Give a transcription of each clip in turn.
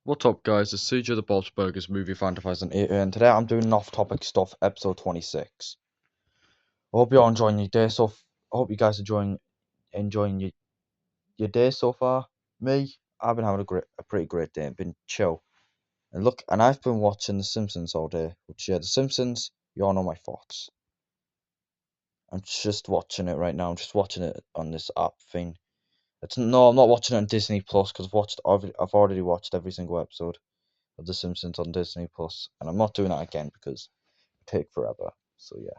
What's up, guys? It's CJ the Bob's Burgers Movie Fan 2008, and today I'm doing off-topic stuff, episode 26. I hope you're all enjoying your day I hope you guys are enjoying your day so far. Me, I've been having a pretty great day. It's been chill. And I've been watching The Simpsons all day. Which, yeah, The Simpsons, you all know my thoughts. I'm just watching it right now. I'm just watching it on this app thing. No, I'm not watching it on Disney Plus because I've already watched every single episode of The Simpsons on Disney Plus, and I'm not doing that again because it take forever. So yeah.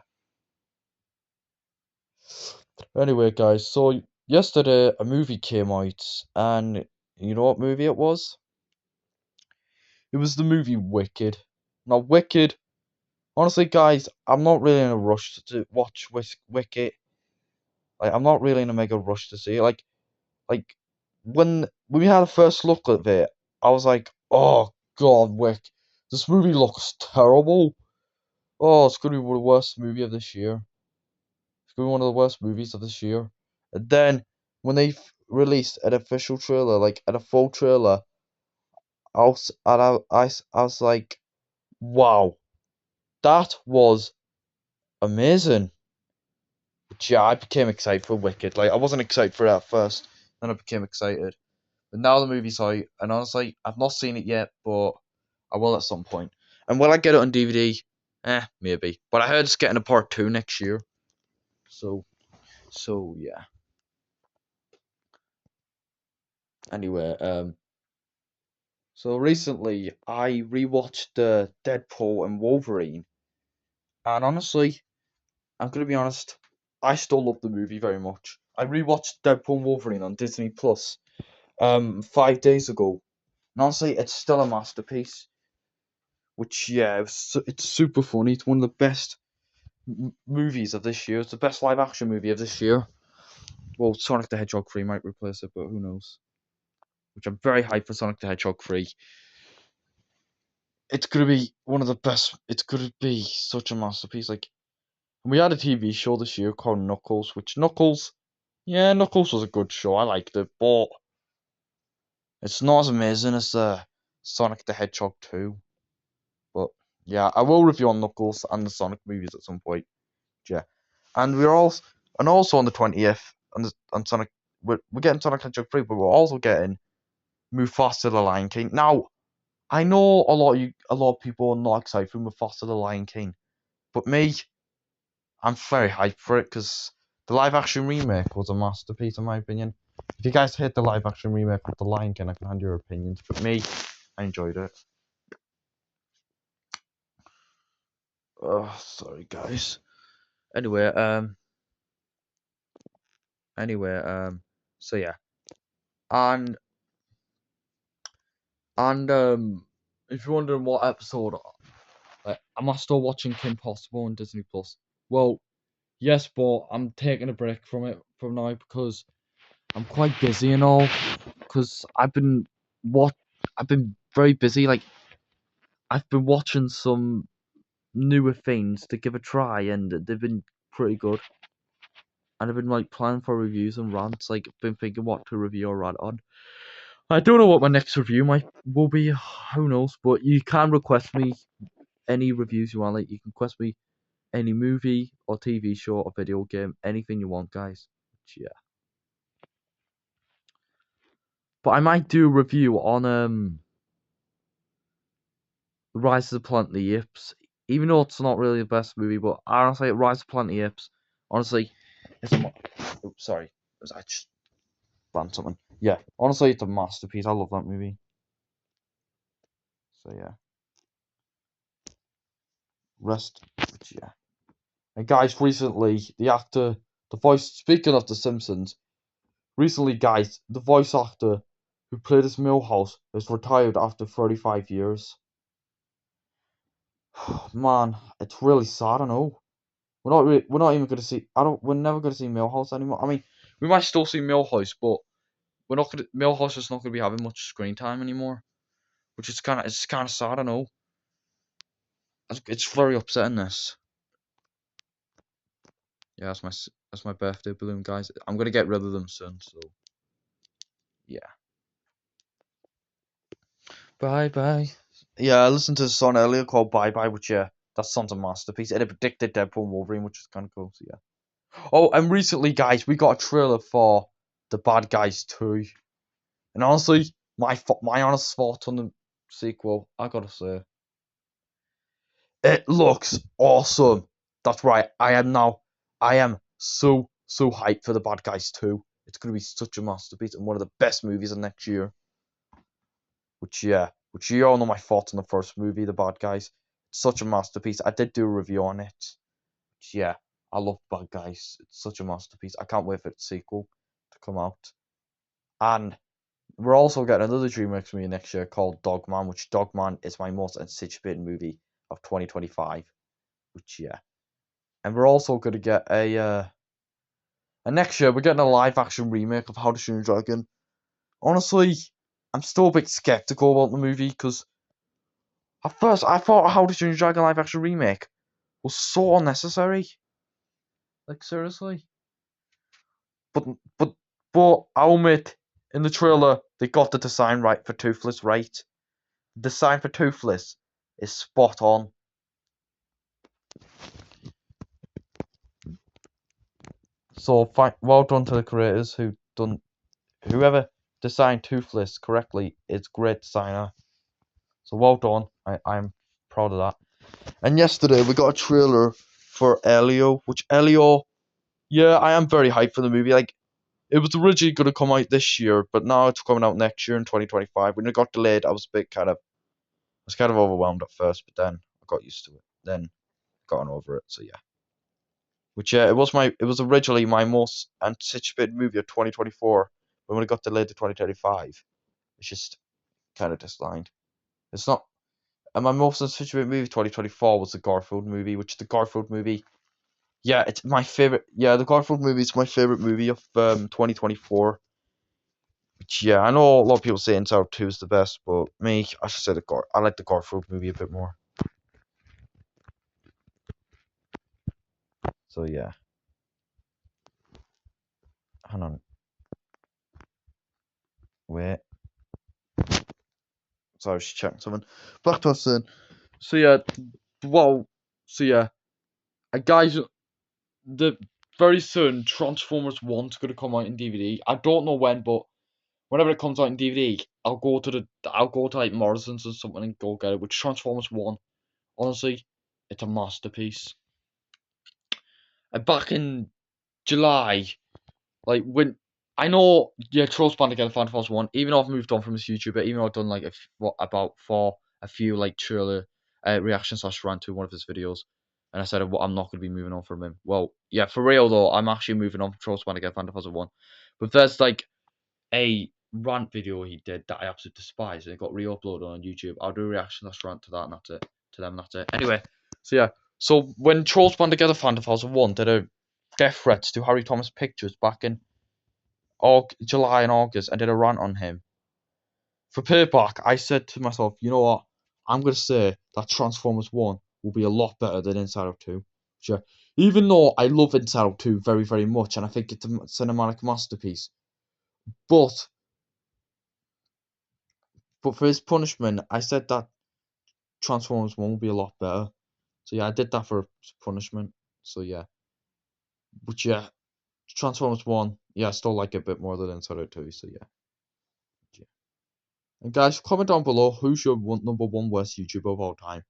Anyway, guys, so yesterday a movie came out, and you know what movie it was? It was the movie Wicked. Now, Wicked. Honestly, guys, I'm not really in a rush to watch Wicked. Like, I'm not really in a mega rush to see it. Like when we had a first look at it, I was like, oh God, this movie looks terrible. Oh, it's gonna be the worst movie of this year. It's gonna be one of the worst movies of this year. And then when they released an official trailer, like a full trailer, I was like, wow, that was amazing. But yeah, I became excited for Wicked. Like I wasn't excited for it at first, then I became excited. But now the movie's out, and honestly, I've not seen it yet, but I will at some point. And will I get it on DVD? Maybe. But I heard it's getting a part 2 next year. So yeah. Anyway, so recently I rewatched Deadpool and Wolverine, and honestly, I'm gonna be honest, I still love the movie very much. I rewatched Deadpool and Wolverine on Disney Plus 5 days ago, and honestly, it's still a masterpiece. Which yeah, it's super funny. It's one of the best movies of this year. It's the best live action movie of this year. Well, Sonic the Hedgehog 3 might replace it, but who knows? Which I'm very hyped for Sonic the Hedgehog 3. It's gonna be one of the best. It's gonna be such a masterpiece. Like we had a TV show this year called Knuckles, yeah, Knuckles was a good show. I liked it, but it's not as amazing as Sonic the Hedgehog 2. But yeah, I will review on Knuckles and the Sonic movies at some point. Yeah, and also on the 20th on Sonic, we're getting Sonic Hedgehog 3, but we're also getting Mufasa the Lion King. Now, I know a lot of people are not excited for Mufasa the Lion King, but me, I'm very hyped for it because the live action remake was a masterpiece in my opinion. If you guys hate the live action remake of The Lion King, I can hand your opinions. But me, I enjoyed it. Oh, sorry guys. Anyway, anyway, so yeah, and if you're wondering what episode, like, am I still watching Kim Possible on Disney Plus? Well, yes, but I'm taking a break from it from now because I'm quite busy and all. Because what I've been very busy. Like I've been watching some newer things to give a try, and they've been pretty good. And I've been like planning for reviews and rants. Like been thinking what to review or rant on. I don't know what my next review will be. Who knows? But you can request me any reviews you want. Like you can request me any movie or TV show or video game, anything you want, guys. Yeah. But I might do a review on Rise of the Planet of the Apes, even though it's not really the best movie. But honestly, Rise of the Planet of the Apes, honestly, it's a. Oops, sorry, I just banned something. Yeah, honestly, it's a masterpiece. I love that movie. So yeah, rest. Yeah, and guys, recently the voice. Speaking of The Simpsons, recently, guys, the voice actor who played as Milhouse has retired after 35 years. Man, it's really sad. I know. We're not even gonna see. I don't. We're never gonna see Millhouse anymore. I mean, we might still see Millhouse, but we're not gonna. Millhouse is not gonna be having much screen time anymore, which is kind of sad. I know. It's very upsetting. This. Yeah, that's my birthday balloon, guys. I'm gonna get rid of them soon. So yeah. Bye bye. Yeah, I listened to a song earlier called Bye Bye, which that song's a masterpiece. It predicted Deadpool and Wolverine, which is kind of cool. So yeah. Oh, and recently, guys, we got a trailer for The Bad Guys 2. And honestly, my honest thoughts on the sequel, I gotta say, it looks awesome. That's right. I am so hyped for The Bad Guys 2. It's gonna be such a masterpiece and one of the best movies of next year. Which you all know my thoughts on the first movie, The Bad Guys. It's such a masterpiece. I did do a review on it. Which, yeah, I love Bad Guys. It's such a masterpiece. I can't wait for its sequel to come out. And we're also getting another DreamWorks movie next year called Dogman, which Dogman is my most anticipated movie of 2025. Which, yeah. And we're also going to get and next year we're getting a live action remake of How to Train Your Dragon. Honestly, I'm still a bit skeptical about the movie because at first I thought How to Train Your Dragon live action remake was so unnecessary. Like seriously. But but I'll admit, in the trailer they got the design right for Toothless right. The design for Toothless is spot on. So well done to the creators whoever designed Toothless correctly is great designer. So well done. I'm proud of that. And yesterday we got a trailer for Elio, which Elio, yeah, I am very hyped for the movie. Like it was originally going to come out this year, but now it's coming out next year in 2025. When it got delayed, I was kind of overwhelmed at first, but then I got used to it. Then gotten over it. So yeah. Which it was originally my most anticipated movie of 2024, but when it got delayed to 2035, it's just kind of declined. It's not. And my most anticipated movie of 2024 was the Garfield movie, which the Garfield movie, yeah, it's my favorite. Yeah, the Garfield movie is my favorite movie of 2024. Which, yeah, I know a lot of people say Inside Out 2 is the best, but me, I should say I like the Garfield movie a bit more. So yeah, hang on, wait. Sorry, I was checking something. Back to us then. So yeah, well, so yeah, guys, the very soon Transformers 1's gonna come out in DVD. I don't know when, but whenever it comes out in DVD, I'll go to like Morrison's or something and go get it. Which Transformers 1, honestly, it's a masterpiece. And back in July, like when I know, yeah, Trolls Band Together Phantom Force 1. Even though I've moved on from this YouTuber, even though I've done like a few like trailer reaction / rant to one of his videos, and I said I'm not going to be moving on from him. Well, yeah, for real though, I'm actually moving on from Trolls Band Together Phantom Force 1. But there's like a rant video he did that I absolutely despise, and it got re-uploaded on YouTube. I'll do a reaction / rant to that, and that's it. To them, that's it. Anyway, so yeah, so when Trolls Band Together Phantom Force 1 did a death threats to Harry Thomas Pictures back in July and August, I did a rant on him. For payback, I said to myself, you know what? I'm going to say that Transformers 1 will be a lot better than Inside Out 2. Sure. Even though I love Inside Out 2 very, very much, and I think it's a cinematic masterpiece. But for his punishment, I said that Transformers 1 will be a lot better. So yeah, I did that for punishment. So yeah. But yeah, Transformers 1, yeah, I still like it a bit more than Inside Out 2, so yeah. And guys, comment down below who's your number one worst YouTuber of all time.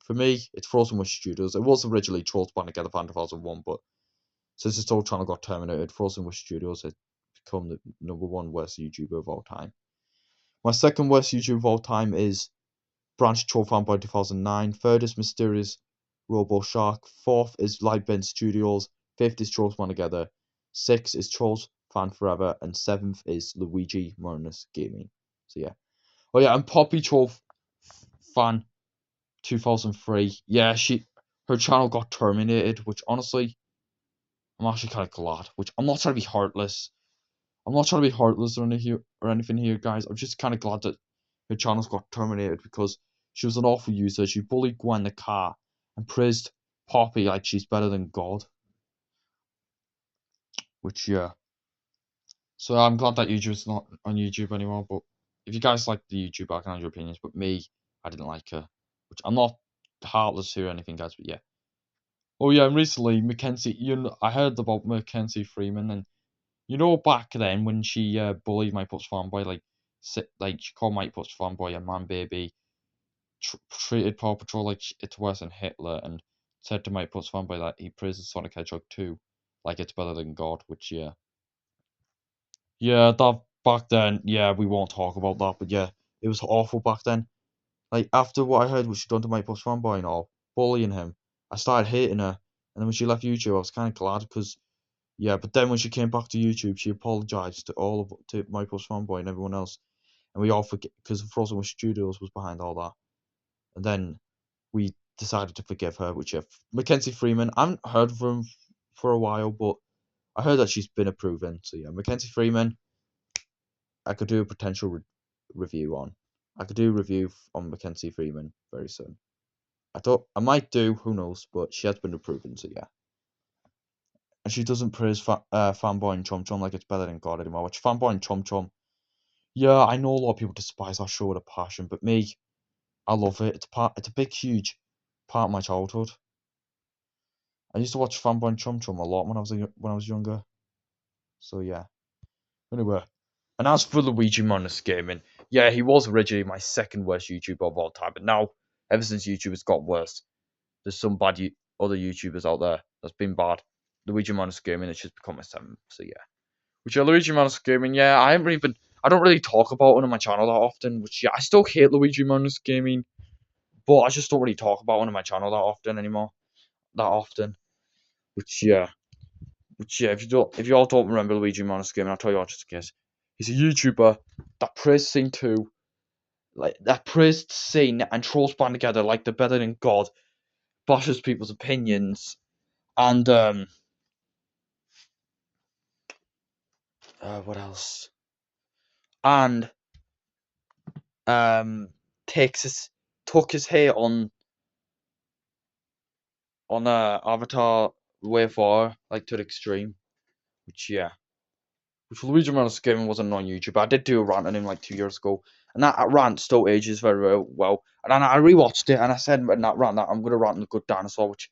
For me, it's Frozen Wish Studios. It was originally Trolls Band Together Fan 2001, but since this whole channel got terminated, Frozen Wish Studios has become the number one worst YouTuber of all time. My second worst YouTuber of all time is Branch Troll Fanboy 2009. Third is Mysterious Robo Shark. Fourth is Lightbend Studios. Fifth is Trolls Band Together. Sixth is Trolls Fan Forever. And seventh is Luigi Marinus Gaming. So yeah. Oh yeah, and Poppy Troll Fan 2003. Yeah, her channel got terminated, which honestly, I'm actually kind of glad. Which I'm not trying to be heartless. I'm not trying to be heartless or anything here, guys. I'm just kind of glad that her channels got terminated because she was an awful user. She bullied Gwen the car and praised Poppy like she's better than God. Which yeah. So I'm glad that YouTube's not on YouTube anymore, but if you guys like the YouTuber, I can have your opinions, but me, I didn't like her. Which I'm not heartless or anything, guys, but yeah. Oh yeah, and recently Mackenzie, I heard about Mackenzie Freeman, and back then when she bullied my Puts fanboy, like she called my Puts fanboy a man baby, treated Paw Patrol like it's worse than Hitler, and said to my Puts fanboy that he praises Sonic Hedgehog 2 like it's better than God, which yeah, that back then, yeah, we won't talk about that, but yeah, it was awful back then. Like after what I heard what she done to my Puts fanboy and all, bullying him, I started hating her, and then when she left YouTube, I was kind of glad because. Yeah, but then when she came back to YouTube, she apologized to Michael's fanboy and everyone else, and we all forget because Frozen Wish Studios was behind all that, and then we decided to forgive her. Which Mackenzie Freeman, I haven't heard from for a while, but I heard that she's been approving. So yeah, Mackenzie Freeman, I could do a potential review on. I could do a review on Mackenzie Freeman very soon. I might do, who knows, but she has been approving. So yeah. And she doesn't praise Fanboy and Chum Chum like it's better than God anymore. Which Fanboy and Chum Chum, yeah, I know a lot of people despise that show with a passion, but me, I love it. It's a big, huge part of my childhood. I used to watch Fanboy and Chum Chum a lot when I was younger. So yeah. Anyway, and as for Luigi Manus Gaming, yeah, he was originally my second worst YouTuber of all time, but now ever since YouTube has got worse, there's some other YouTubers out there that's been bad. Luigi Manus Gaming has just become my seventh. So yeah. Which are Luigi Manus Gaming, yeah, I don't really talk about it on my channel that often, which, yeah, I still hate Luigi Manus Gaming, but I just don't really talk about it on my channel that often anymore, which, if you all don't remember Luigi Manus Gaming, I'll tell you what, just in case, he's a YouTuber that praised Scene 2, that praised Scene and trolls band together like they're better than God, bashes people's opinions, and, what else? And, um, took his hair on Avatar Way Far, like to the extreme. Which yeah, which Luigi Manus Gaming wasn't on YouTube. I did do a rant on him like 2 years ago, and that rant still ages very well. And then I rewatched it, and I said in that rant that I'm gonna rant on the Good Dinosaur, which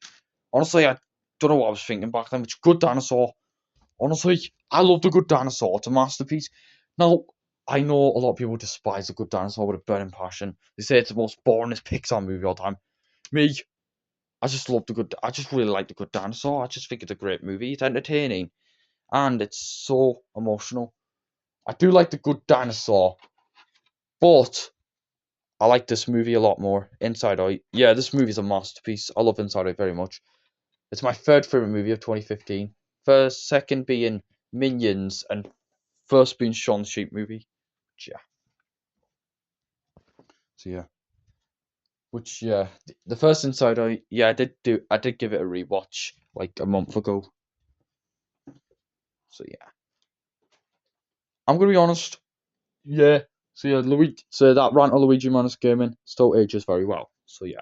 honestly I don't know what I was thinking back then. Which Good Dinosaur, honestly, I love the Good Dinosaur. It's a masterpiece. Now I know a lot of people despise the Good Dinosaur with a burning passion. They say it's the most boringest Pixar movie of all time. Me, I just really like The Good Dinosaur. I just think it's a great movie. It's entertaining and it's so emotional. I do like The Good Dinosaur, but I like this movie a lot more. Inside Out. Yeah, this movie is a masterpiece. I love Inside Out very much. It's my third favorite movie of 2015. Second being Minions, and first being Shaun the Sheep movie. Yeah. So yeah. Which yeah, the first Inside Out. Yeah, I did give it a rewatch like a month ago. So yeah. I'm gonna be honest. Yeah. So yeah, So that rant on Luigi Manus Gaming still ages very well. So yeah.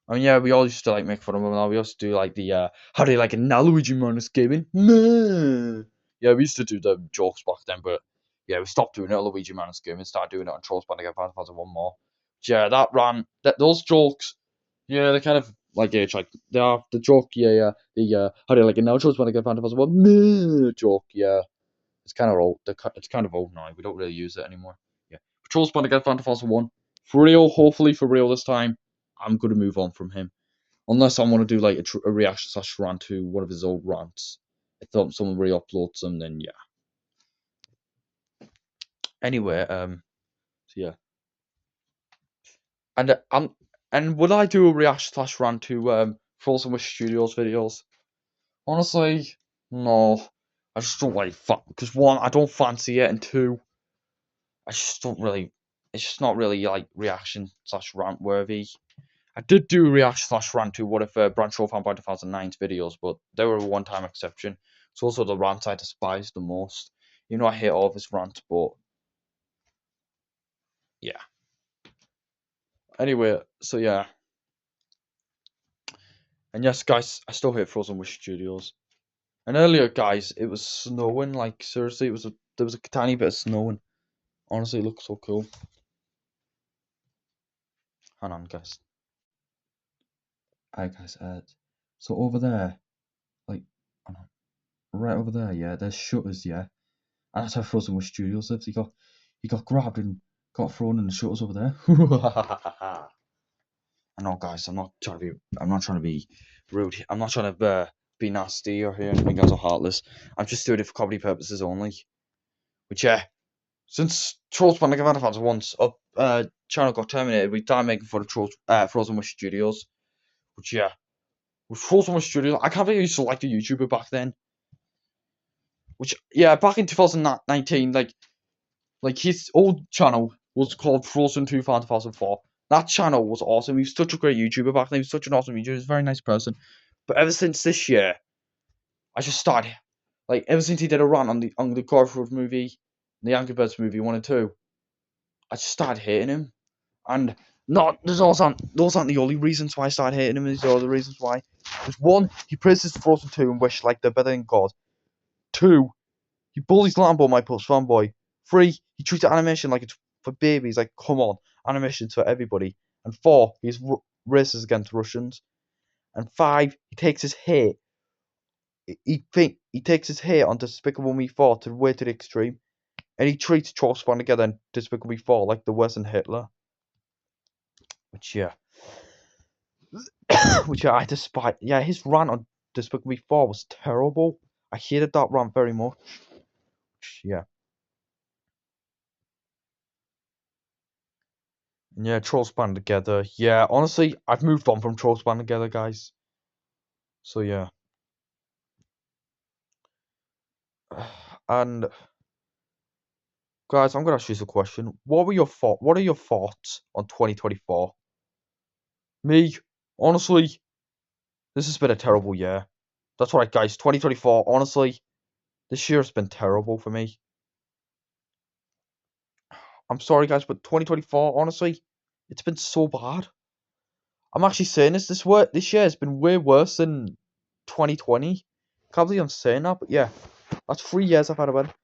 I mean, yeah, we all used to like make fun of him. And we also do like the how do you like it now, Luigi Manus Gaming? Nah. Yeah, we used to do the jokes back then, but yeah, we stopped doing it on Luigi Manus Gaming, started doing it on Trolls Band again, Final Fantasy One more. Yeah, that rant, those jokes, yeah, they're kind of like age, like they are the joke, the how do you like it now, Trolls Band again, Final Fantasy One nah, joke, yeah. It's kind of old. It's kind of old now. We don't really use it anymore. Yeah. Patrol's Band against Fantasy 1. For real, hopefully for real this time, I'm going to move on from him. Unless I want to do like a reaction slash rant to one of his old rants. If someone re uploads them, then yeah. Anyway, so yeah. And would I do a reaction slash rant to Frozen Wish Studios videos? Honestly, no. I just don't like because one, I don't fancy it, and two, I just don't really. It's just not really like reaction slash rant worthy. I did do a reaction slash rant to what if Branch Show Fan by 2009's videos, but they were a one time exception. It's also the rant I despise the most. I hate all of his rants, but yeah. Anyway, so yeah. And yes, guys, I still hate Frozen Wish Studios. And earlier, guys, it was snowing. Like seriously, there was a tiny bit of snowing Honestly, it looks so cool. Hang on, guys. Alright, guys. So over there, like, hang on, right over there, yeah, there's shutters, yeah, and that's how Frozen Wish Studios lives. He got grabbed and got thrown in the shutters over there. I know, guys. I'm not trying to be rude. I'm not trying to be nasty or anything, guys, or heartless. I'm just doing it for comedy purposes only. Which, yeah, since Trolls Band of Advance once channel got terminated, we started making fun of Frozen Wish Studios. Which, yeah, with Frozen Wish Studios, I can't believe I used to like the YouTuber back then. Which, yeah, back in 2019, like his old channel was called Frozen 2004. That channel was awesome. He was such a great YouTuber back then. He was such an awesome YouTuber. He was a very nice person. But ever since this year, I just started, like, ever since he did a run on the Garfield movie, the Angry Birds movie 1 and 2, I just started hating him. And not those aren't the only reasons why I started hating him. These are other reasons why. There's one, he praises Frozen 2 and wish like they're better than God. 2, he bullies Lambo, my post fanboy. 3, he treats animation like it's for babies. Like, come on, animation's for everybody. And 4, he's racist against Russians. And 5, he takes his hate. He takes his hate on Despicable Me 4 to way to the extreme, and he treats Trolls Band Together and Despicable Me 4 like the Western Hitler. Which, yeah, I despise. Yeah, his rant on Despicable Me 4 was terrible. I hated that rant very much. Yeah. Yeah, Trolls Band Together. Yeah, honestly, I've moved on from Trolls Band Together, guys. So yeah. And guys, I'm gonna ask you a question. What are your thoughts on 2024? Me, honestly, this has been a terrible year. That's right, guys. 2024, honestly, this year has been terrible for me. I'm sorry, guys, but 2024, honestly, it's been so bad. I'm actually saying this year has been way worse than 2020. Can't believe I'm saying that, but yeah, that's 3 years I've had a bad.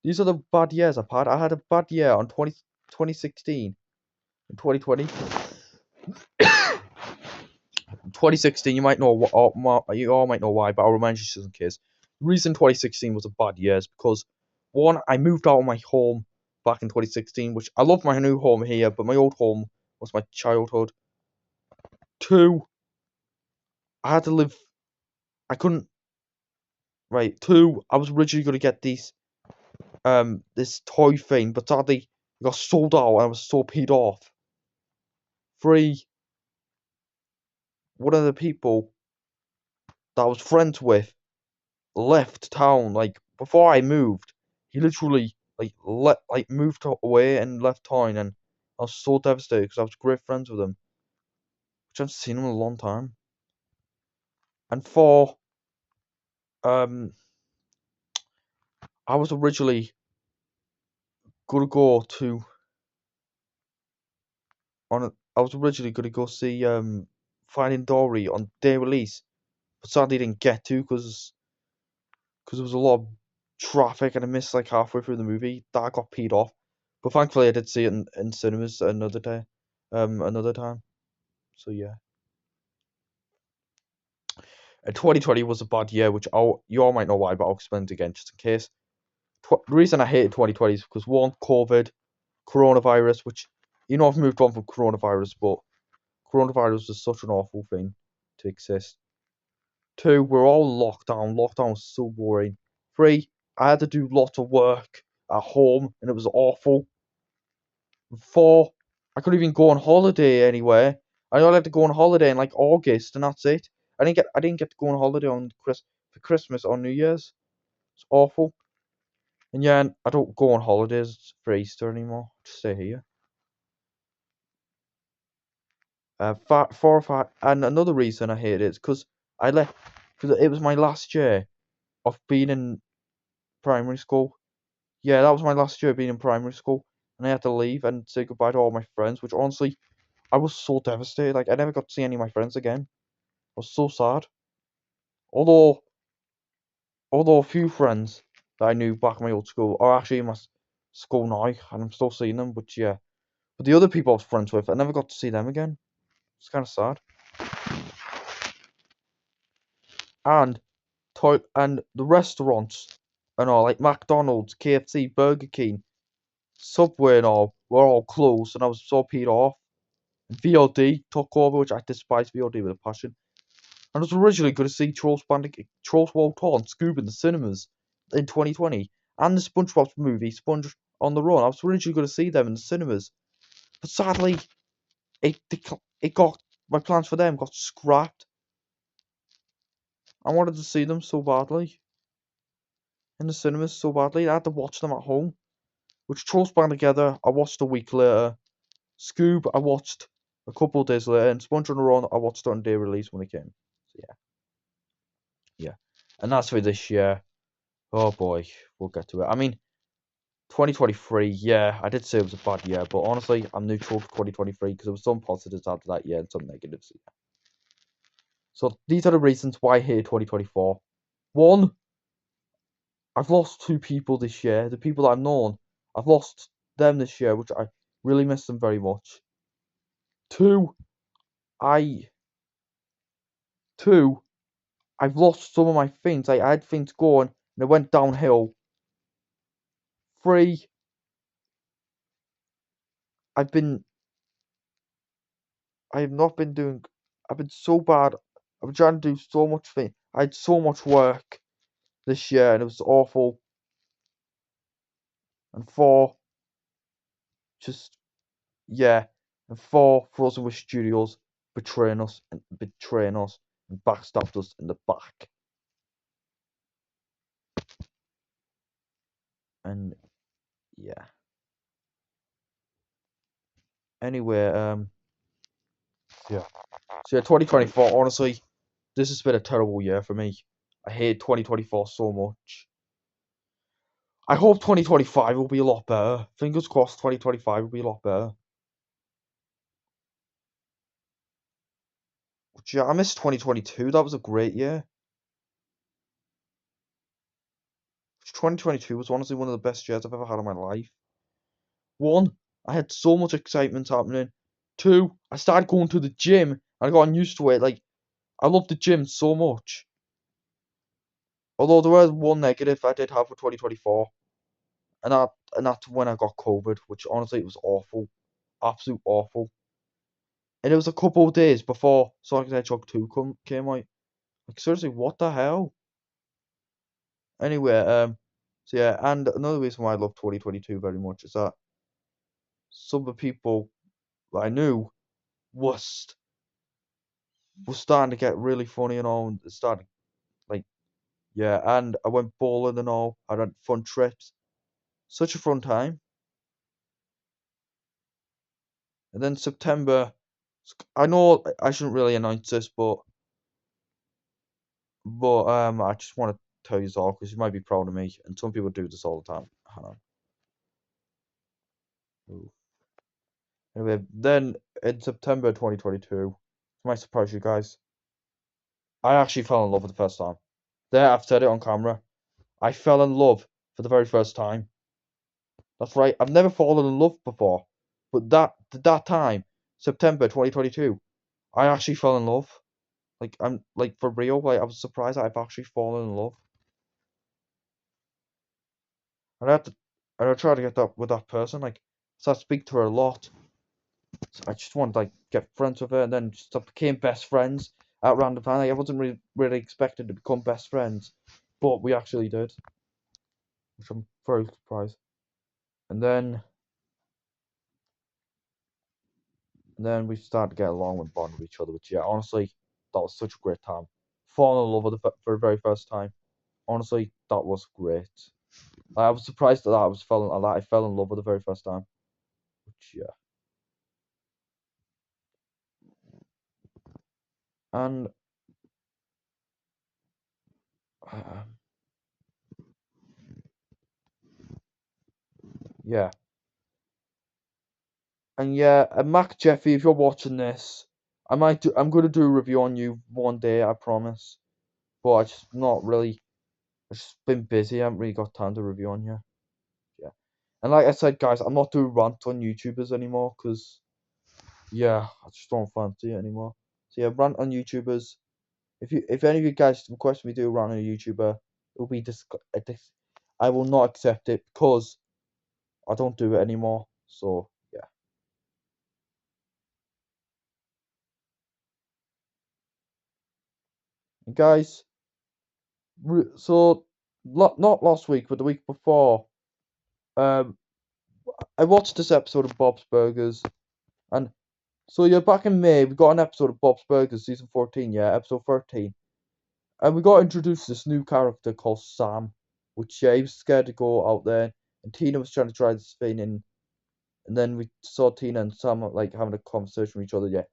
These are the bad years I've had. I had a bad year on 2016 and 2020. 2016, you might know you all might know why, but I'll remind you just in case. The reason 2016 was a bad year is because, one, I moved out of my home back in 2016, which I love my new home here, but my old home was my childhood. 2, I had to live. I couldn't. Right. 2, I was originally going to get this toy thing, but sadly it got sold out, and I was so peed off. 3, one of the people that I was friends with left town. Like, before I moved, he literally moved away and left town, and I was so devastated because I was great friends with him, which I haven't seen him in a long time. And 4, um, I was originally gonna go to I was originally gonna go see Finding Dory on day release, but sadly didn't get to because there was a lot of traffic and I missed like halfway through the movie. That I got peed off, but thankfully I did see it in cinemas another day, another time. So yeah. And 2020 was a bad year, which you all might know why, but I'll explain it again just in case. The reason I hated 2020 is because, one, COVID, coronavirus, which, I've moved on from coronavirus, but coronavirus was such an awful thing to exist. 2, we're all locked down. Lockdown was so boring. 3, I had to do lots of work at home, and it was awful. 4, I couldn't even go on holiday anywhere. I only had to go on holiday in like August, and that's it. I didn't get to go on holiday for Christmas or New Year's. It's awful. And yeah, I don't go on holidays for Easter anymore. Just stay here. 4 or 5, and another reason I hate it is because I left because it was my last year of being in primary school. Yeah, that was my last year being in primary school, and I had to leave and say goodbye to all my friends. Which honestly, I was so devastated. Like, I never got to see any of my friends again. I was so sad. Although a few friends that I knew back in my old school are actually school now, and I'm still seeing them. But yeah, but the other people I was friends with, I never got to see them again. It's kind of sad. And and the restaurants and all like McDonald's, KFC, Burger King, Subway and all were all closed, and I was so peed off. And VOD took over, which I despise VOD with a passion. And I was originally going to see Trolls World Tour and Scoob in the cinemas in 2020, and the SpongeBob movie, Sponge on the Run. I was originally going to see them in the cinemas, but sadly, it got my plans for them got scrapped. I wanted to see them so badly in the cinemas so badly. I had to watch them at home. Which Trolls Band Together, I watched a week later. Scoob, I watched a couple of days later, and Sponge on the Run, I watched it on day release when it came. So yeah. And that's for this year. Oh boy, we'll get to it. I mean, 2023, yeah, I did say it was a bad year, but honestly, I'm neutral to 2023 because there was some positives after that year and some negatives. So these are the reasons why I hate 2024. One, I've lost two people this year. The people that I've known, I've lost them this year, which I really miss them very much. Two, I two, I've lost some of my things. I had things going and it went downhill. Three, I've been I have not been doing I've been so bad. I've been trying to do so much thing. I had so much work this year and it was awful. And four, just yeah. And four, Frozen Wish Studios betraying us and backstabbed us in the back. And yeah. Anyway, yeah. So yeah, 2024, honestly, this has been a terrible year for me. I hate 2024 so much. I hope 2025 will be a lot better. Fingers crossed 2025 will be a lot better. But yeah, I missed 2022. That was a great year. 2022 was honestly one of the best years I've ever had in my life. One, I had so much excitement happening. Two, I started going to the gym and I got used to it. Like, I love the gym so much. Although there was one negative I did have for 2024, and that's when I got COVID, which honestly it was awful, absolute awful. And it was a couple of days before Sonic the Hedgehog 2 came out. Like seriously, what the hell? Anyway, so yeah, and another reason why I love 2022 very much is that some of the people that I knew was was starting to get really funny and all, and it started like yeah, and I went bowling and all. I had fun trips, such a fun time. And then September, I know I shouldn't really announce this, but I just want to tell you all because you might be proud of me, and some people do this all the time. Hang on. Ooh. Anyway, then in September 2022, to my surprise, you guys, I actually fell in love for the first time. There, I've said it on camera. I fell in love for the very first time. That's right. I've never fallen in love before, but that time, September 2022, I actually fell in love. Like I'm like for real. Like I was surprised that I've actually fallen in love. And I try to get that with that person. Like, so I speak to her a lot. So I just wanted to like get friends with her, and then just became best friends at random time. Like, I wasn't really expected to become best friends, but we actually did, which I'm very surprised. And then we started to get along and bond with each other. Which yeah, honestly, that was such a great time. Falling in love with her for the very first time. Honestly, that was great. I was surprised that I fell in love with the very first time. Which yeah, and uh, yeah, and yeah, and Mac Jeffy, if you're watching this, I'm gonna do a review on you one day, I promise. But I just not really. I've just been busy. I haven't really got time to review on you. Yeah. And like I said, guys, I'm not doing rant on YouTubers anymore because, yeah, I just don't fancy it anymore. So yeah, rant on YouTubers. If any of you guys request me to do a rant on a YouTuber, it'll be I will not accept it because I don't do it anymore. So yeah, and guys, so not last week, but the week before, um, I watched this episode of Bob's Burgers, and so yeah, back in May we got an episode of Bob's Burgers, season 14, yeah, episode 13, and we got introduced to this new character called Sam, which yeah, he was scared to go out there, and Tina was trying to try this thing, and then we saw Tina and Sam like having a conversation with each other, yeah,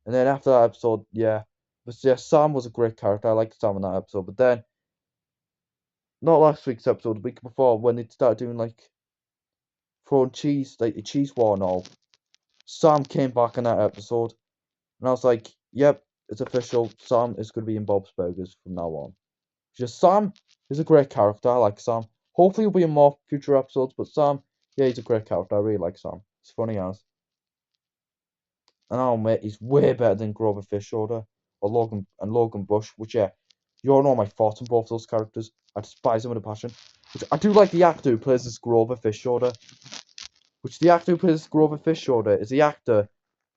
and then after that episode, yeah, but yeah, Sam was a great character. I liked Sam in that episode, but then not last week's episode, the week before, when they started doing like throwing cheese, like the cheese war and all. Sam came back in that episode, and I was like, "Yep, it's official. Sam is going to be in Bob's Burgers from now on." Just Sam is a great character. I like Sam. Hopefully, he'll be in more future episodes. But Sam, yeah, he's a great character. I really like Sam. He's funny as, and I'll admit he's way better than Grover Fishoda or Logan Bush. Which yeah, you all know my thoughts on both those characters. I despise them with a passion. Which I do like the actor who plays this Grover Fishoda. Which the actor who plays Grover Fishoda is the actor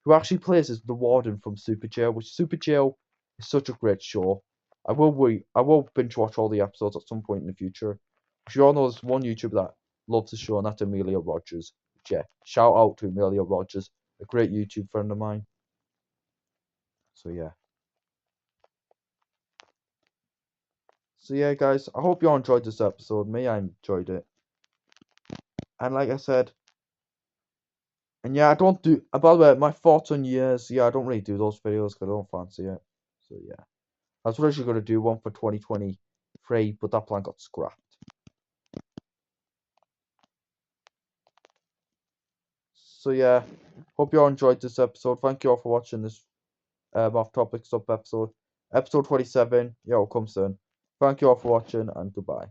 who actually plays as the warden from Super Jail, which Super Jail is such a great show. I will binge watch all the episodes at some point in the future. But you all know there's one YouTuber that loves the show, and that's Amelia Rogers. Yeah, shout out to Amelia Rogers, a great YouTube friend of mine. So yeah. So yeah, guys, I hope you all enjoyed this episode. Me, I enjoyed it. And like I said, and yeah, I don't do. By the way, my thoughts on years. Yeah, I don't really do those videos because I don't fancy it. So yeah. I was originally going to do one for 2023, but that plan got scrapped. So yeah, hope you all enjoyed this episode. Thank you all for watching this off topic sub episode. Episode 27, yeah, it'll come soon. Thank you all for watching and goodbye.